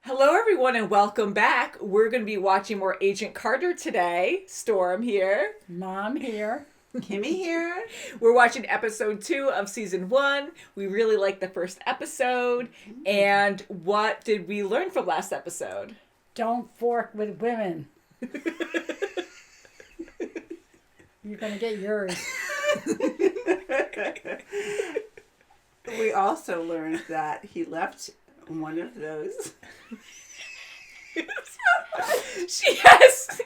Hello, everyone, and welcome back. We're going to be watching more Agent Carter today. Storm here. Mom here. Kimmy here. We're watching episode 2 of season 1. We really liked the first episode. And what did we learn from last episode? Don't fork with women. You're going to get yours. We also learned that he left one of those. She has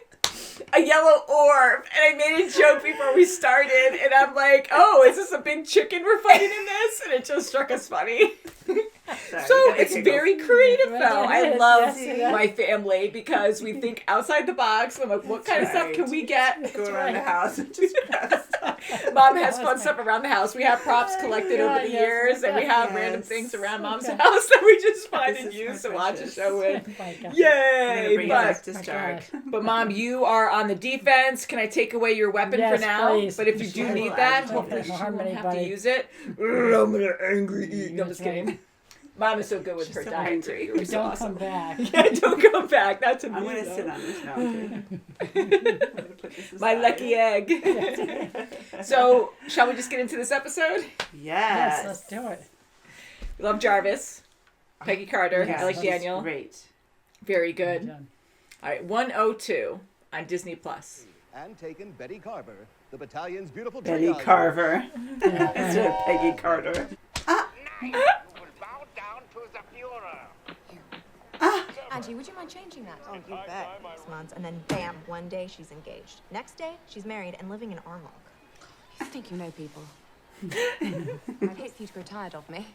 a yellow orb, and I made a joke before we started, and I'm like, oh, is this a big chicken we're fighting in this? And it just struck us funny. Sorry, So it's very creative, though. I It is, love yes. my family because we think outside the box. I'm like, what kind of stuff can we get? Go around the house and just grab stuff. Mom has fun stuff around the house. We have props collected over the years, and we have random things around Mom's house that we just find and This is use my to watch a precious. show with. Oh my God. I'm gonna Yay! bring it back But, to Stark. but Mom, you are on the defense. Can I take away your weapon Yes, for now? please. But if you do I need will that, agitate. hopefully Don't she harm won't have to anybody. use it. I'm gonna angry eat. No, I'm just kidding. Mom is so good with She's her so dietary. angry. It was so Don't awesome. come back. Yeah, don't come back. That's I'm amazing. gonna sit on this now. I'm gonna put this My aside. lucky egg. So, shall we just get into this episode? Yes, Yes. let's do it. We love J.A.R.V.I.S. Peggy Carter. Yes, I like she's Daniel. Great. Very good. Done. All right, 102 on Disney Plus. And taken Betty Carver, the battalion's beautiful Betty triage. Carver. Instead of Peggy Carter. You will bow down to the Führer. Angie, would you mind changing that? Oh, you bet. 6 months, and then bam, one day she's engaged. Next day, she's married and living in Armonk. You think you know people. I'd hate for you to grow tired of me.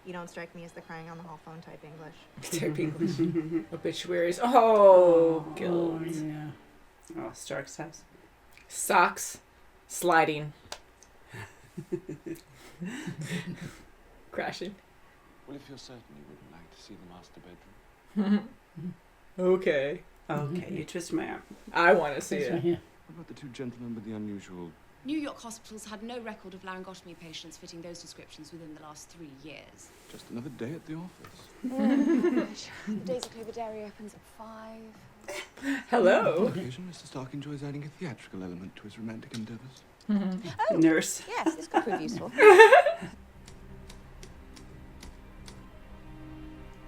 You don't strike me as the crying on the hall phone type English. Type English. Obituaries. Oh, Oh, guilt. yeah. Oh, Stark's house. Socks. Sliding. Crashing. Well, if you're certain you wouldn't like to see the master bedroom. Okay. Okay, you twist my arm. I want to see This one it. here. What about the two gentlemen with the unusual... New York hospitals had no record of laryngotomy patients fitting those descriptions within the last 3 years. Just another day at the office. The days of Cloverdairy opens at 5. Hello. On occasion, Mr. Stark enjoys adding a theatrical element to his romantic endeavors. Nurse. Yes, this could prove useful.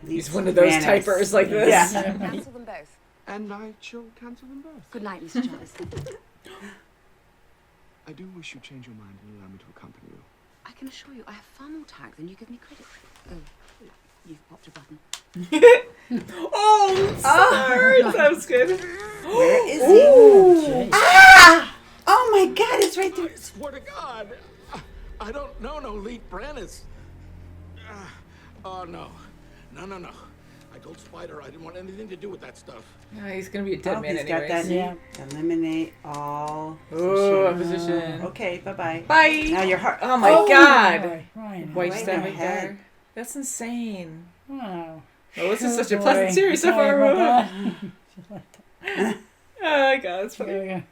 He's one of those Brannis. typers like this. Yeah. Cancel them both. And I shall cancel them both. Good night, Mr. Jarvis. I do wish you'd change your mind and allow me to accompany you. I can assure you I have far more tact than you give me credit for. Oh, you've popped a button. Oh, sorry. That was good. Where is Ooh. Jay. Ah! Oh my God, it's right there. I swear to God, I don't know no Leet Brannis. Oh, no. No. I told Spider I didn't want anything to do with that stuff. Yeah, he's going to be a dead Oh, man he's got anyways. that. Yeah. Eliminate all. Oh, position. opposition. Okay, bye-bye. Bye. Now your heart. Oh my Oh, God. boy. Ryan. White Right stem in right the there. head. That's insane. Wow. Oh, this is Oh, such a boy. pleasant series so Sorry far. about Oh that. my God, it's funny. There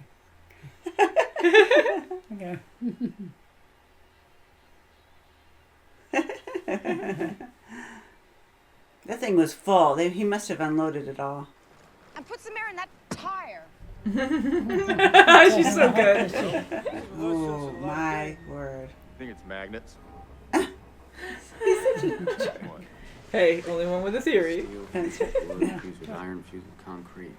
we go. Okay. That thing was full. He must have unloaded it all. And put some air in that tire. She's so good. Oh my word. Think it's magnets? Hey, only one with a theory. That's right. Fused with iron fused with concrete.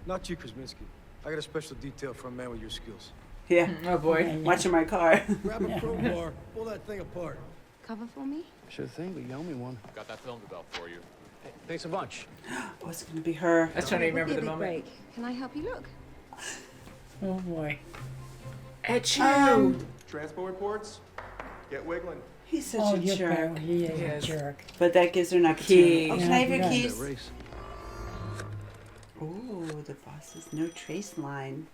Not you, Krasinski. I got a special detail for a man with your skills. Yeah. Oh boy. Watching my car. Grab a crowbar, pull that thing apart. Cover for me? Sure thing, but you owe me one. Got that film developed for you. Hey, thanks a bunch. Oh, it's gonna be her. I was trying to It would remember be a the big moment. break. Can I help you look? Oh boy. At you. Transport reports? Get wiggling. He's such Oh, a you jerk. go. He is Yes. a jerk. But that gives her an Key. opportunity. Oh, can I have your Yeah, keys? That race. Oh, the boss's no trace line.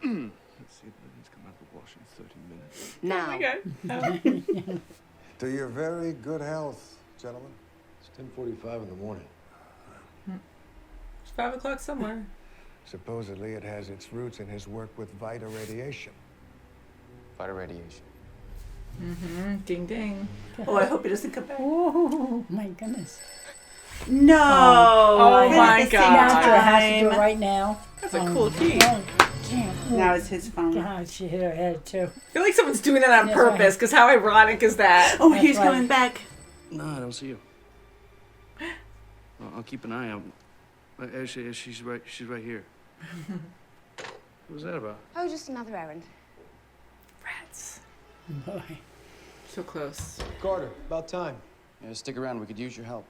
Let's see if the come out of the wash in 30 minutes. Now. Okay. To your very good health, gentlemen. It's 10:45 in the morning. It's 5 o'clock somewhere. Supposedly it has its roots in his work with Vita radiation. Vita radiation. Ding ding. Oh, I hope he doesn't come back. Oh my goodness. No. Oh my It's the God. same Now it has to do it time. right now. That's a cool key. Oh, damn. Now it's his phone. God, she hit her head too. I feel like someone's doing that on That's purpose, because how ironic is that? Oh, That's he's right. coming back. No, I don't see you. I'll keep an eye out. Actually, she's right here. What was that about? Oh, just another errand. Rats. Boy. So close. Carter, about time. Yeah, stick around. We could use your help.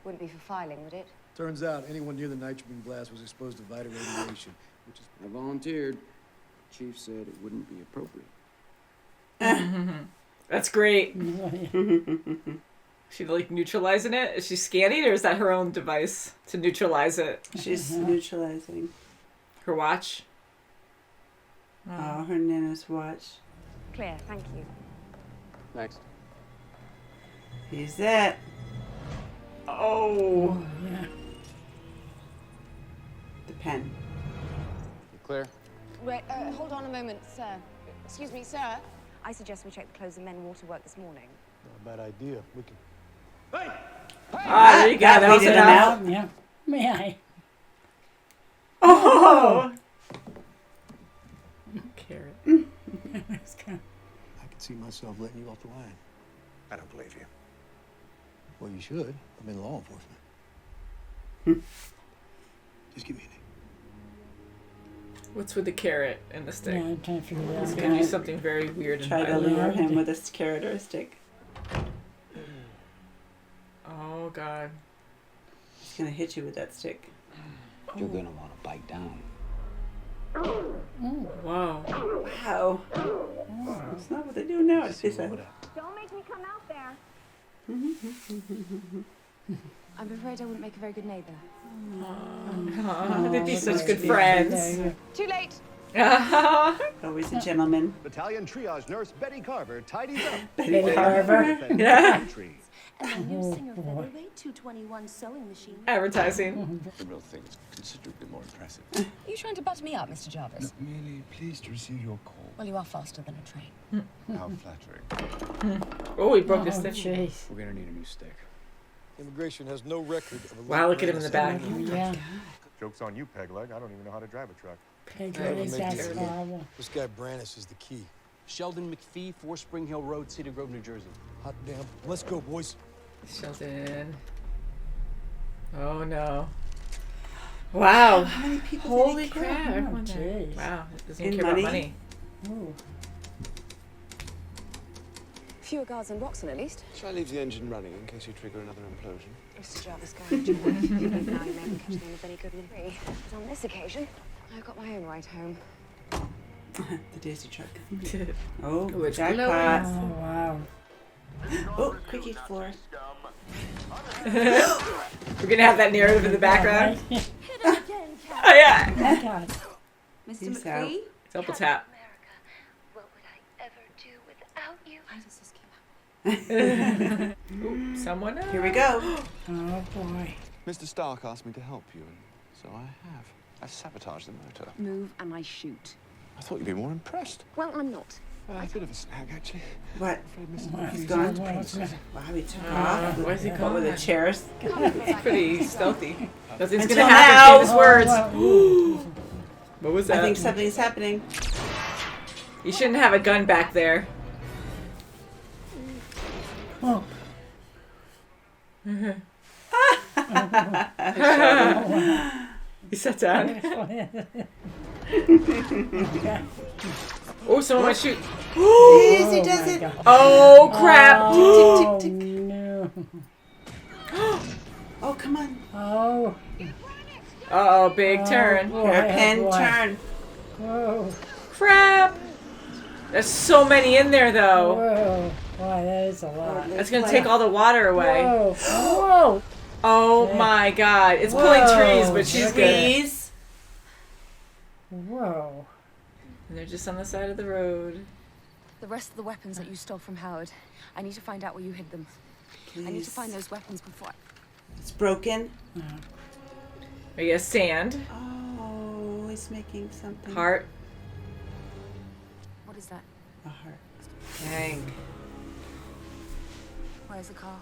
Wouldn't be for filing, would it? Turns out anyone near the nitrogen blast was exposed to vital radiation, which is... I volunteered. Chief said it wouldn't be appropriate. That's great. Boy. She like neutralizing it? Is she scanning, or is that her own device to neutralize it? She's neutralizing. Her watch? Oh, her Nana's watch. Clear, thank you. Next. He's it. Oh. Yeah. The pen. You clear? Wait, hold on a moment, sir. Excuse me, sir. I suggest we check the clothes and men waterwork this morning. Not a bad idea. We can... Ah, there you go. That was weeded him enough. out. Yeah. May I? Oh. Carrot. It's kind I can see myself letting you off the line. I don't believe you. Well, you should. I'm in law enforcement. Just give me a name. What's with the carrot and the of, stick? yeah, I'm trying to figure it He's out. gonna do something very weird and Try to violent. lure him with a carrot or a stick. Oh God. He's gonna hit you with that stick. You're gonna want to bite down. Whoa. Wow. That's not what they do now. It's just a... Don't make me come out there. I'm afraid I wouldn't make a very good neighbor. Oh, they'd be such that's good cute. friends. Too late. Always a gentleman. Battalion triage nurse Betty Carver tidies up. Betty Carver. Yeah. Entry. And the new Oh, Singer boy. Featherweight 221 sewing machine. Advertising. The real thing is considerably more impressive. Are you trying to butter me up, Mr. Jarvis? Merely pleased to receive your call. Well, you are faster than a train. How flattering. Oh, he broke Oh, his stick. jeez. We're gonna need a new stick. Immigration has no record of a... Wow, look at him in the back. Yeah. Joke's on you, Peg Leg. I don't even know how to drive a truck. That's horrible. This guy Brannis is the key. Sheldon McPhee, 4 Spring Hill Road, Cedar Grove, New Jersey. Hot damn. Let's go, boys. Sheldon. Oh no. Wow. How many people Holy did he kill? crap. Oh, Everyone there. jeez. Wow. It doesn't In care money? about money. Ooh. Fewer guards and Roxon, at least. Shall I leave the engine running in case you trigger another implosion? Mr. Jarvis, go on, George. Now you may have catch them with any good and free. But on this occasion, I've got my own ride home. The Daisy truck. Oh, Oh, it's jackpot. Oh, wow. Oh, quickie floor. We're gonna have that narrative in the background. Yeah, Oh yeah. right. God. Mr. He's McPhee? Double tap. What would I ever do without you? How does this keep happening? Ooh, someone else. Here we go. Oh, boy. Mr. Stark asked me to help you, and so I have. I sabotaged the motor. Move and I shoot. I thought you'd be more impressed. Well, I'm not. A bit of a snag, actually. What? I'm afraid Mr. What? McPhee's He's gone? What? Wow, he took off. Why is he What calling were the that? chairs? It's pretty stealthy. Nothing's Until gonna happen. Famous now. words. Wow. What was I that? think something's happening. You shouldn't have a gun back there. Oh. He sat down. Okay. Oh, someone might shoot. Yes, he does it. Oh crap! Oh, Tick, tick, tick. no. Oh, come on. Oh. Uh-oh, big turn. boy, Hairpin boy. turn. Whoa. Crap! There's so many in there though. Whoa. Boy, that is a lot. That's gonna take all the water away. Whoa. Whoa. Oh Yeah. my god. It's pulling trees, but she's good. Squeeze. Whoa. And they're just on the side of the road. The rest of the weapons that you stole from Howard, I need to find out where you hid them. I need to Please. find those weapons before It's broken. I guess sand. Oh, he's making something. Heart. What is that? A heart. Dang. Where's the car?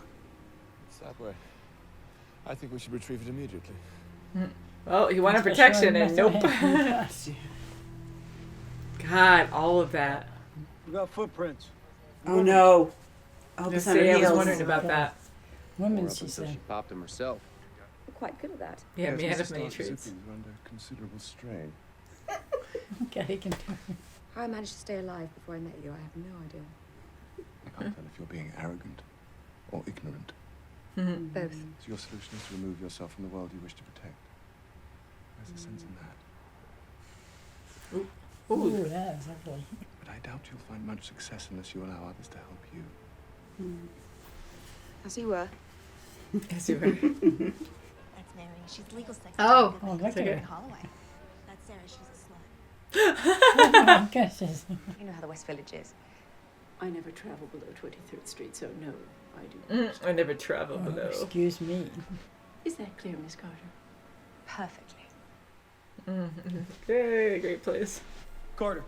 It's that way. I think we should retrieve it immediately. Well, he wanted protection, and nope. God, all of that. We got footprints. Oh no. I hope Just it's on her say I was heels. wondering about that. Women, Or up she until said. she popped him herself. We're quite good at that. Yeah, Yes, man Mrs. of many Stark's traits. siblings are under considerable strain. Okay, he can. How I managed to stay alive before I met you, I have no idea. I can't tell if you're being arrogant or ignorant. Both. So your solution is to remove yourself from the world you wish to protect. There's a sense in that. Ooh, that is ugly. But I doubt you'll find much success unless you allow others to help you. As you were. Yes, you were. That's Mary. She's legal sex. Oh, Oh, look at her. Holloway. That's Sarah. She's a slut. Oh my gosh. You know how the West Village is. I never travel below 23rd Street, so no, I do not. I never travel Oh, below. excuse me. Is that clear, Miss Carter? Perfectly. Great place. Carter.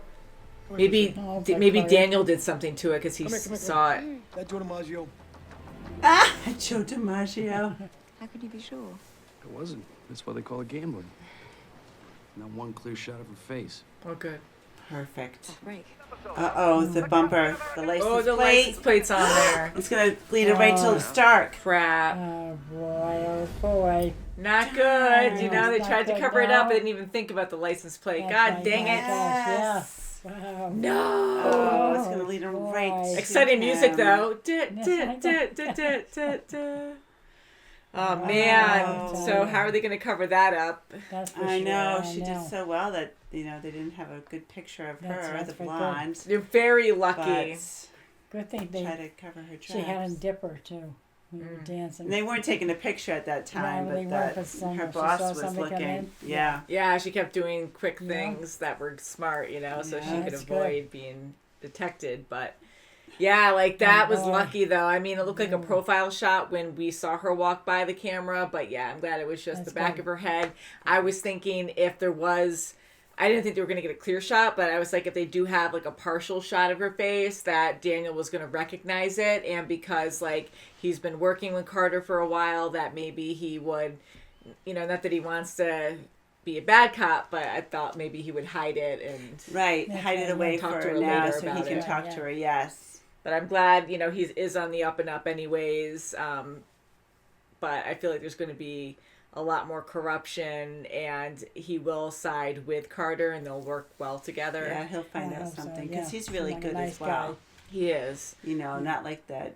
Maybe Oh, maybe Carter. Daniel did something to it because he Come here. saw it. That Joe DiMaggio. Ah, Joe DiMaggio. How could you be sure? It wasn't. That's why they call it gambling. Not one clear shot of her face. Oh, good. Perfect. Break. Uh-oh, the bumper. The license Oh, the plate. license plate's on there. It's gonna lead her right to Stark. Crap. Oh boy, oh boy. Not good. You No, know, they it's tried not to good, cover it no. up. They didn't even think about the license plate. That's God right, dang my it. gosh, yeah. Yes. Wow. No. Oh, it's gonna lead her boy. right to Exciting music, him. though. Yes, I know. Oh, man. Wow. So how are they going to cover that up? That's for I sure. know, I she know. did so well that, they didn't have a good picture of That's- her, that's the for good. blonde. They're very lucky. But Good thing try to cover her tracks. she had a dipper too. We were dancing. And they weren't taking a picture at that time, No, but they weren't, that but some- her she boss saw was somebody come looking. in. Yeah. Yeah, she kept doing quick Yeah. things that were smart, so she Yeah, could that's avoid being detected. But yeah, like that was boy. lucky though. I mean, it looked like a profile shot when we saw her walk by the camera, but yeah, I'm glad it was just That's the back good. of her head. I was thinking if there was, I didn't think they were going to get a clear shot, but I was like, if they do have like a partial shot of her face, that Daniel was going to recognize it. And because like he's been working with Carter for a while, that maybe he would, not that he wants to be a bad cop, but I thought maybe he would hide it and Right, That's hide right, it away talk for to her her now later so he about can it. talk Yeah. to her, yes. But I'm glad, he is on the up and up anyways. But I feel like there's going to be a lot more corruption, and he will side with Carter, and they'll work well together. Yeah, he'll find I out hope so, something, because yeah. he's really Like a good nice as well. guy. He is. Not like that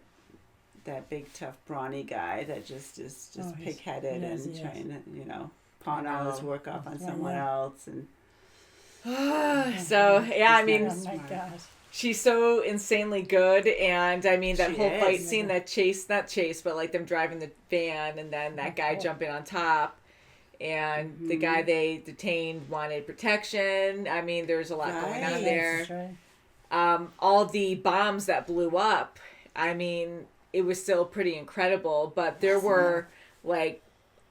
big, tough, brawny guy that just is Oh, he's- pig-headed yes, and he is. trying to, pawn all his work off on Right, someone yeah. else. And So, yeah, I mean, Oh my gosh. she's so insanely good, and I mean that She whole fight is. scene, not chase, but like them driving the van, and then that guy Oh. jumping on top, and the Mm-hmm. guy they detained wanted protection. I mean, there's a lot going on Right. there. That's right. All the bombs that blew up, I mean, it was still pretty incredible, but there were like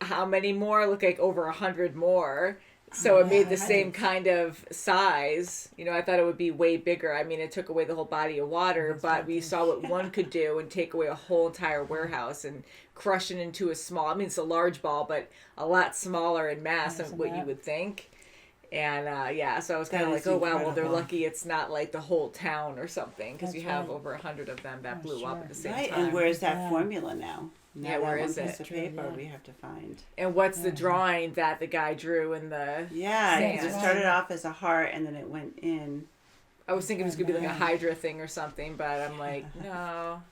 how many more? Look like over 100 more. So it made the same kind of size. I thought it would be way bigger. I mean, it took away the whole body of water, but we saw what one could do and take away a whole entire warehouse and crush it into a small, I mean, it's a large ball, but a lot smaller in mass than what you would think. And so I was kind of That like, is oh wow, well they're incredible. lucky it's not like the whole town or something, because you That's have right. over 100 of them that Oh, blew up sure. at the same right, time. and where's that Yeah. formula now? Now Yeah, where that is one it? piece of True, paper yeah. we have to find. And what's the drawing that the guy drew in the? Yeah, Sand. because it started off as a heart and then it went in. I was thinking it was gonna be like a Yeah. Hydra thing or something, but I'm like, no.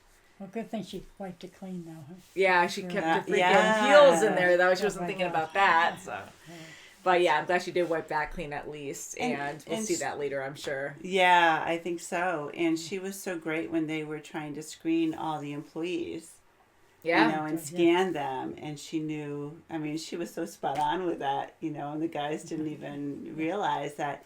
Well, good thing she wiped it clean though. Huh? Yeah, she kept her freaking Yeah. heels in there though. She Oh wasn't my thinking gosh. about that. So, but yeah, I'm glad she did wipe that clean at least, and we'll and see that later, I'm sure. Yeah, I think so. And she was so great when they were trying to screen all the employees. Yeah. And scan them. And she knew, I mean, she was so spot on with that, and the guys didn't even realize that,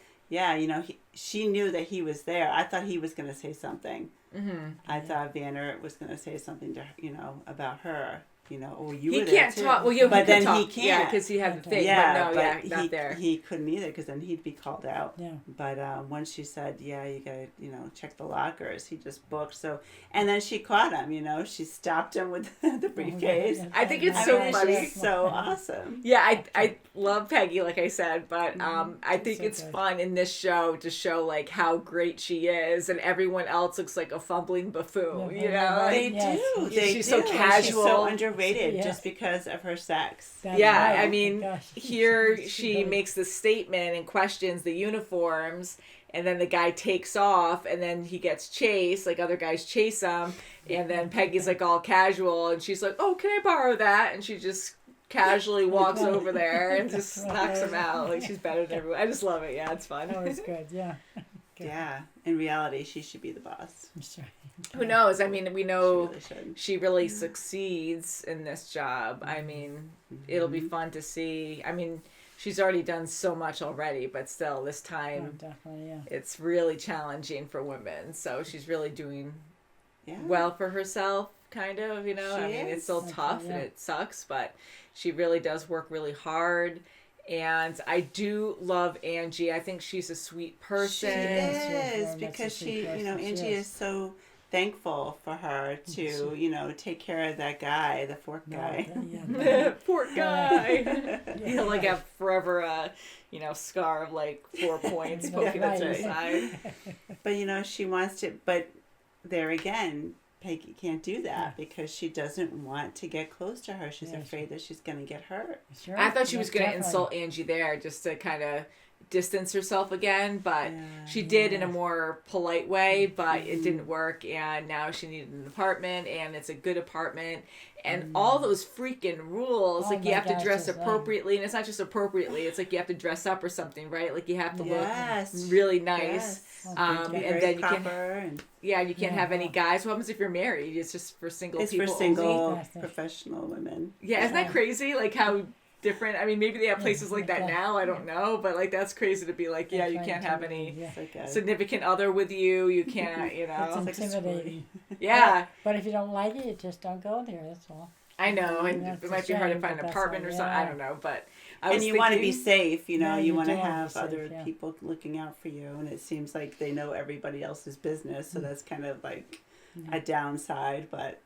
she knew that he was there. I thought he was going to say something. Mm-hmm. I thought Vanner was going to say something to her, about her. you know, or you He were there can't too. talk. Well, yeah, but then talk. he can't. Yeah, because he had the thing. Yeah, but no, not there. He couldn't either because then he'd be called out. Yeah. But once she said, yeah, you gotta, you know, check the lockers, he just booked. So, and then she caught him. You know, she stopped him with the briefcase. I think it's so funny. It's so awesome. Yeah, I love Peggy, like I said, but I think so it's good. fun in this show to show like how great she is, and everyone else looks like a fumbling buffoon. Yeah, you know, right. They Yes. do. They She's do. so And casual. She's so underrated Yeah. just because of her sex. That's yeah, right. I Oh mean, my gosh. here She's she really- makes the statement and questions the uniforms, and then the guy takes off, and then he gets chased, like other guys chase him, and then Peggy's like all casual, and she's like, "Oh, can I borrow that?" And she just casually walks over there and just knocks him out. Like she's better than everyone. I just love it. Yeah, it's fun. Oh, it's good. Yeah. Good. Yeah. In reality, she should be the boss. That's right. Who knows? I mean, we know She really should. succeeds in this job. I mean, it'll be fun to see. I mean, she's already done so much already, but still, this Oh, time definitely. Yeah. it's really challenging for women. So she's really doing Yeah. well for herself, kind of, you know. She I mean, it's still is. tough Yeah. and it sucks, but she really does work really hard. And I do love Angie. I think she's a sweet person. She very is much a because sweet she, you know, person. She Angie is. is so thankful for her to, you know, take care of that guy, the fork guy. Yeah. Poor guy. Yeah. He'll like have forever you know, scar of like 4 points poking Right. at his side. But you know, she wants to. But there again, Peggy can't do that because she doesn't want to get close to her. She's Yeah, afraid that she's going to get hurt. Sure. I thought she was Yeah, going to definitely. insult Angie there just to kind of distance herself again, but Yeah. she did in a more polite way, but it didn't work, and now she needed an apartment, and it's a good apartment, and all those freaking rules, Oh like you my have to gosh, dress it's, appropriately, and it's not just appropriately, it's like you have to dress up or something, right? Like you have to Yes. look really nice. Yes. And Very then you can, proper and yeah, you can't Yeah. have any guys. What happens if you're married? It's just for single it's people for single only. Yes, yes. professional women. Yeah, isn't that Yeah. crazy? Like how different. I mean, maybe they have places like that yeah. now. I don't know, but like that's crazy to be like, yeah, That's you right, can't have too. any Yeah. It's like a, significant other with you. You can't, you It's know. like a intimidating. Yeah, But if you don't like it, you just don't go there. That's all. I know, and That's it a might be hard to shame, find but an that's apartment all, or something. I yeah. don't know, but I and was you want to be thinking- safe, you know. Yeah, you you want to do wanna be have safe, other yeah. people looking out for you, and it seems like they know everybody else's business, so that's kind of like a downside. But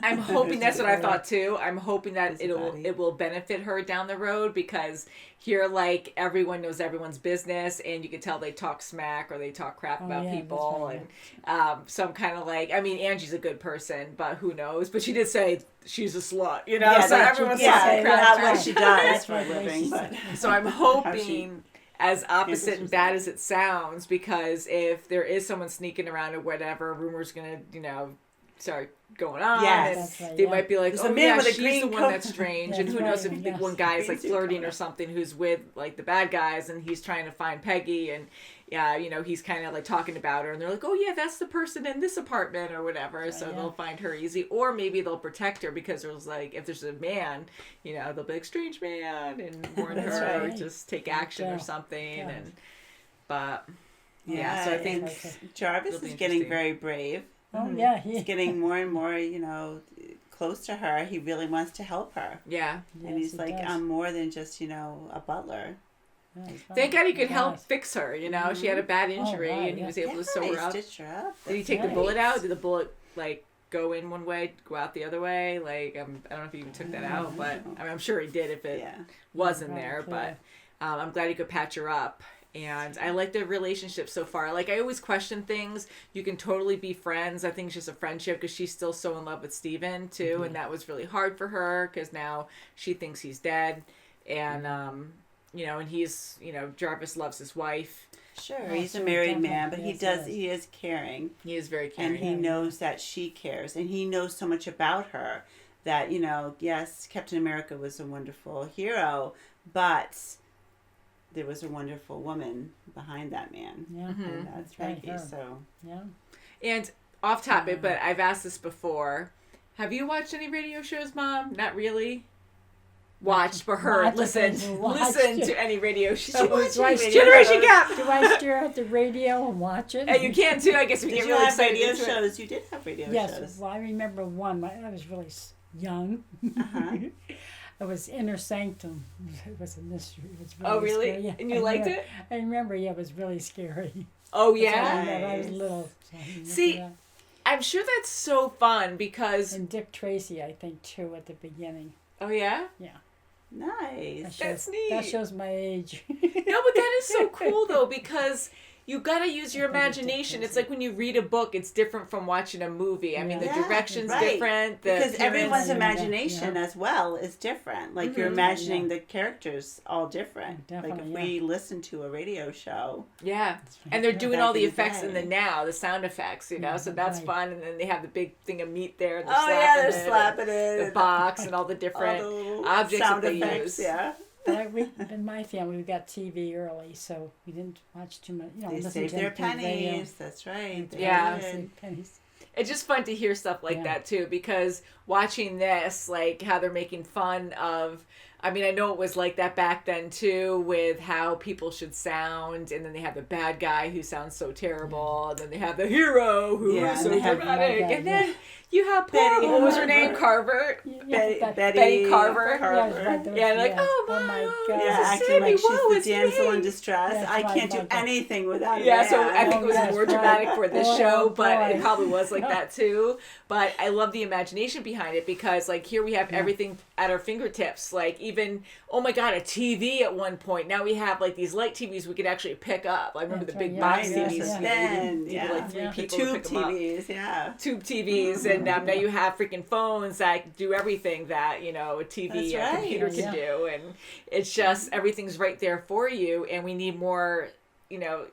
I'm hoping that's what I thought too. I'm hoping that Busybody. it will benefit her down the road, because here, like, everyone knows everyone's business, and you can tell they talk smack or they talk crap Oh, about yeah, that's people, right, and so I'm kind of like, I mean, Angie's a good person, but who knows? But she did say she's a slut, you know. yeah, so that- everyone's yeah, talking crap. not to what her. she does That's for right, a the way living, she but So I'm how she- hoping, as opposite and she's bad like- as it sounds, because if there is someone sneaking around or whatever, rumors gonna, you know, start going on. Yes. And That's right, they yeah. might be like, There's a oh man yeah, with a she's green the one coat. that's strange. And That's who knows right, if yes. one guy is Green like suit flirting coming or up. something who's with like the bad guys, and he's trying to find Peggy, and yeah, you know, he's kind of like talking about her, and they're like, oh yeah, that's the person in this apartment or whatever. So yeah. they'll find her easy, or maybe they'll protect her because there's like, if there's a man, you know, they'll be like, strange man, and warn That's her, or right. just take action or Yeah. something. Yeah. And but yeah, yeah, so I think and Jarvis it'll be is getting interesting. very brave. Oh, yeah. He's getting more and more, you know, close to her. He really wants to help her. yeah. And he's like, I'm more than just, you know, a butler. Thank God he could help fix her. You know, she had a bad Oh, injury, right, and he yeah. was able to Yeah, sew he her up. stitched her up. Did he That's take the nice. bullet out? Did the bullet like go in one way, go out the other way? Like, I don't know if he even took that out, but I mean, I'm sure he did if it Yeah. was in Right, there. yeah. But I'm glad he could patch her up. And I like the relationship so far. Like, I always question things. You can totally be friends. I think it's just a friendship because she's still so in love with Steven, too. And that was really hard for her because now she thinks he's dead. And, you know, and he's, you know, Jarvis loves his wife. Sure, Oh, he's a sure, married definitely. man, but Yes, he is caring. He is very caring. And he knows that she cares. And he knows so much about her that, you know, yes, Captain America was a wonderful hero, but there was a wonderful woman behind that man. Yeah. And that's right, Peggy, her. so. Yeah. And off topic, but I've asked this before. Have you watched any radio shows, Mom? Not really. Watched, but heard, Watched, listened, watched. listened to any radio shows. watch Do I any stare- radio Generation Gap. Do I stare at the radio and watch it? And you can too, I guess, if you Did get you really have excited radio into it. shows? You did have radio Yes. shows. Well, I remember one. I was really young. Uh-huh. It was Inner Sanctum. It was a mystery. It was Oh, really? Scary. Yeah, And you liked it? I remember, yeah, it was really scary. Oh, That's all I yeah? remember. I was little. So See, I'm sure that's so fun because... And Dick Tracy, I think, too, at the beginning. Oh, yeah? Yeah. Nice. That's neat. That shows my age. No, but that is so cool, though, because... You gotta use your imagination. It's like when you read a book, it's different from watching a movie. I mean, the direction's different. Because everyone's imagination as well is different. Like you're imagining the characters all different. Like if we listen to a radio show. Yeah. And they're doing all the effects in the now, the sound effects, you know, so that's fun. And then they have the big thing of meat there. And they're slapping it. The box and all the different objects that they use. Yeah. But in my family, we got TV early, so we didn't watch too much. You know, they saved their pennies. That's right. Yeah. Pennies. It's just fun to hear stuff like that, too, because watching this, like, how they're making fun of... I mean, I know it was like that back then, too, with how people should sound, and then they have the bad guy who sounds so terrible, and then they have the hero who is so dramatic, and then you have Betty, what was her name? Carver? Betty Carver. Yeah, like, oh my God. Yeah, acting like she's the damsel in distress. I can't do anything without her. Yeah, so I think it was more dramatic for this show, but it probably was like that, too. But I love the imagination behind it, because, like, here we have everything at our fingertips, like, even, oh my God, a TV at one point. Now we have like these light TVs we could actually pick up. I remember the big box TVs. Then, like 3 people tube to pick them TVs, up. Tube TVs, and now you have freaking phones that do everything that, you know, a TV and computer can do. And it's just, everything's right there for you, and we need more, you know,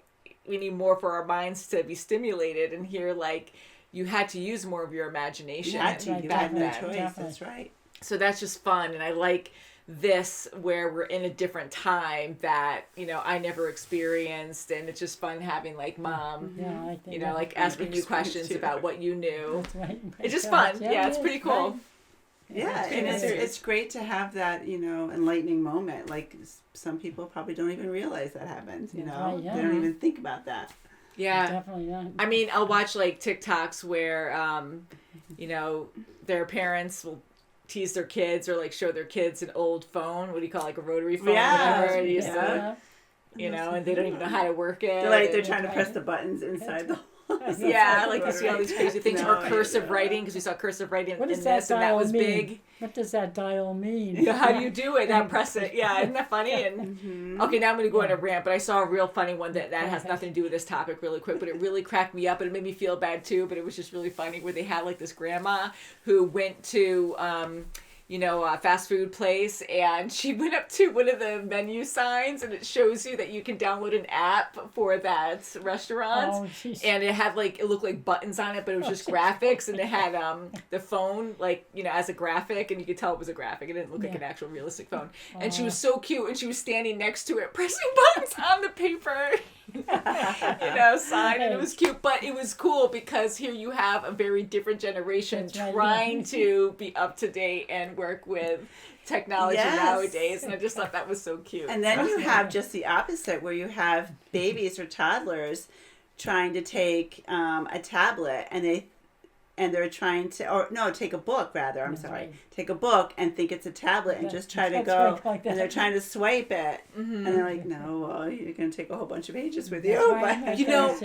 we need more for our minds to be stimulated. And here, like, you had to use more of your imagination. You had to. You had no choice. That's right. So that's just fun, and I like this where we're in a different time that, you know, I never experienced, and it's just fun having like Mom, you know, like asking you questions about what you knew. That's right. It's just fun. Yeah, it's pretty cool. Yeah, and it's great to have that, you know, enlightening moment. Like some people probably don't even realize that happened, you know. They don't even think about that. Yeah. Definitely not. I mean, I'll watch like TikToks where, you know, their parents will tease their kids or like show their kids an old phone. What do you call it, like a rotary phone? Whatever. You know, and they don't even know how to work it. They're trying to press the buttons inside the yeah, like you see all these crazy things, or cursive writing, because we saw cursive writing in this, and that was big. What does that dial mean? How do you do it? That press it. Yeah, isn't that funny? And okay, now I'm going to go on a rant, but I saw a real funny one that has nothing to do with this topic really quick, but it really cracked me up, and it made me feel bad too, but it was just really funny, where they had like this grandma who went to... you know, a fast food place, and she went up to one of the menu signs, and it shows you that you can download an app for that restaurant, and it had like, it looked like buttons on it, but it was just graphics, and it had the phone, like, you know, as a graphic, and you could tell it was a graphic. It didn't look like an actual realistic phone, and she was so cute, and she was standing next to it, pressing buttons on the paper. You know, sign, and it was cute, but it was cool because here you have a very different generation trying to be up to date and work with technology nowadays, and I just thought that was so cute. And then you have just the opposite, where you have babies or toddlers trying to take a tablet, and they're trying to, take a book rather, take a book and think it's a tablet and just try to go, and they're trying to swipe it, and they're like, no, well, you're going to take a whole bunch of pages with you. But, you know,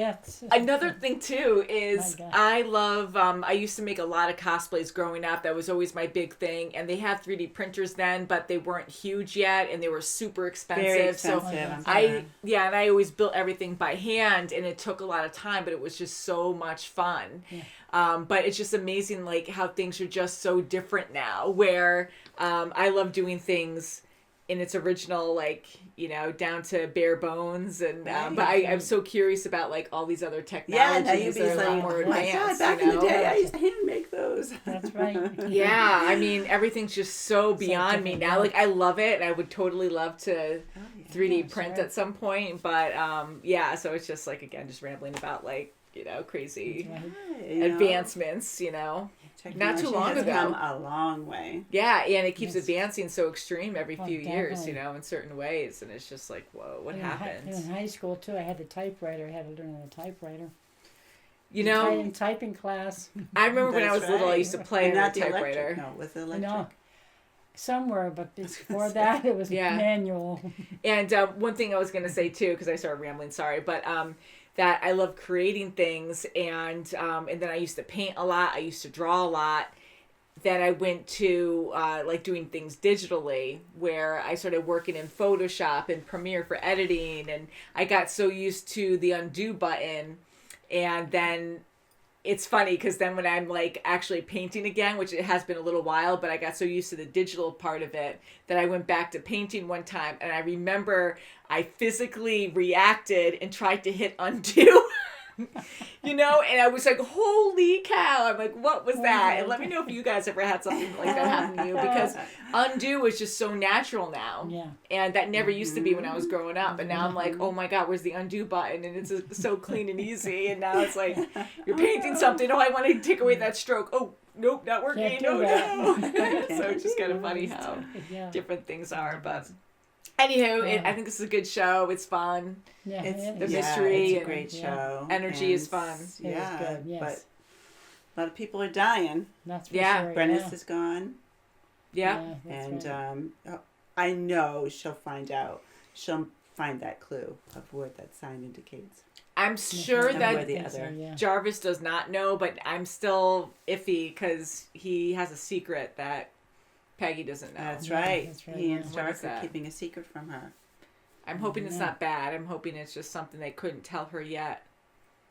another thing too is I love, I used to make a lot of cosplays growing up. That was always my big thing, and they had 3D printers then, but they weren't huge yet, and they were super expensive. Very expensive. So and I always built everything by hand, and it took a lot of time, but it was just so much fun. But it's just amazing, like, how things are just so different now, where I love doing things in its original, like, you know, down to bare bones, and but I'm so curious about like all these other technologies that are a lot more advanced. Back in the day, I used to hand make those. That's right. Yeah, I mean, everything's just so beyond me now. Like, I love it, and I would totally love to 3D print at some point, but so it's just like, again, just rambling about like, you know, crazy advancements, you know. Not too long ago. Come a long way. Yeah, and it keeps advancing so extreme every few years, you know, in certain ways, and it's just like, whoa, what happened? In high school too, I had the typewriter. I had to learn on the typewriter. You know, in typing class. I remember when I was little, I used to play on a not the typewriter. electric. No, with the electric. No. Somewhere, but before that, it was manual. And one thing I was going to say too, because I started rambling, sorry, but that I love creating things, and then I used to paint a lot. I used to draw a lot. Then I went to like doing things digitally, where I started working in Photoshop and Premiere for editing, and I got so used to the undo button, and then it's funny because then when I'm like actually painting again, which it has been a little while, but I got so used to the digital part of it that I went back to painting one time, and I remember I physically reacted and tried to hit undo. You know, and I was like, holy cow. I'm like, what was that? And let me know if you guys ever had something like that happen to you, because undo is just so natural now. Yeah. And that never used to be when I was growing up. And now I'm like, oh my God, where's the undo button? And it's so clean and easy. And now it's like, you're painting something. Oh, I want to take away that stroke. Oh, nope, not working. No. So it's just kind of funny how different things are. But anywho, I think this is a good show. It's fun. Yeah, it's the mystery. It's a great show. Energy is fun. Yeah, good, yes. But a lot of people are dying. That's for sure. Brannis is gone. Yeah. And right. I know she'll find out. She'll find that clue of what that sign indicates. I'm sure that J.A.R.V.I.S does not know, but I'm still iffy because he has a secret that Peggy doesn't know. That's right. He and Stark Stark are keeping a secret from her. I'm hoping it's not bad. I'm hoping it's just something they couldn't tell her yet.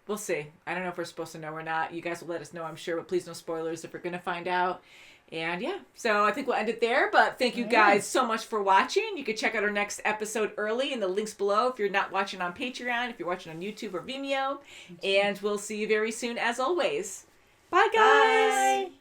We'll see. I don't know if we're supposed to know or not. You guys will let us know, I'm sure, but please no spoilers if we're going to find out. And yeah, so I think we'll end it there, but thank you guys so much for watching. You can check out our next episode early in the links below if you're not watching on Patreon, if you're watching on YouTube or Vimeo. And we'll see you very soon as always. Bye, guys. Bye.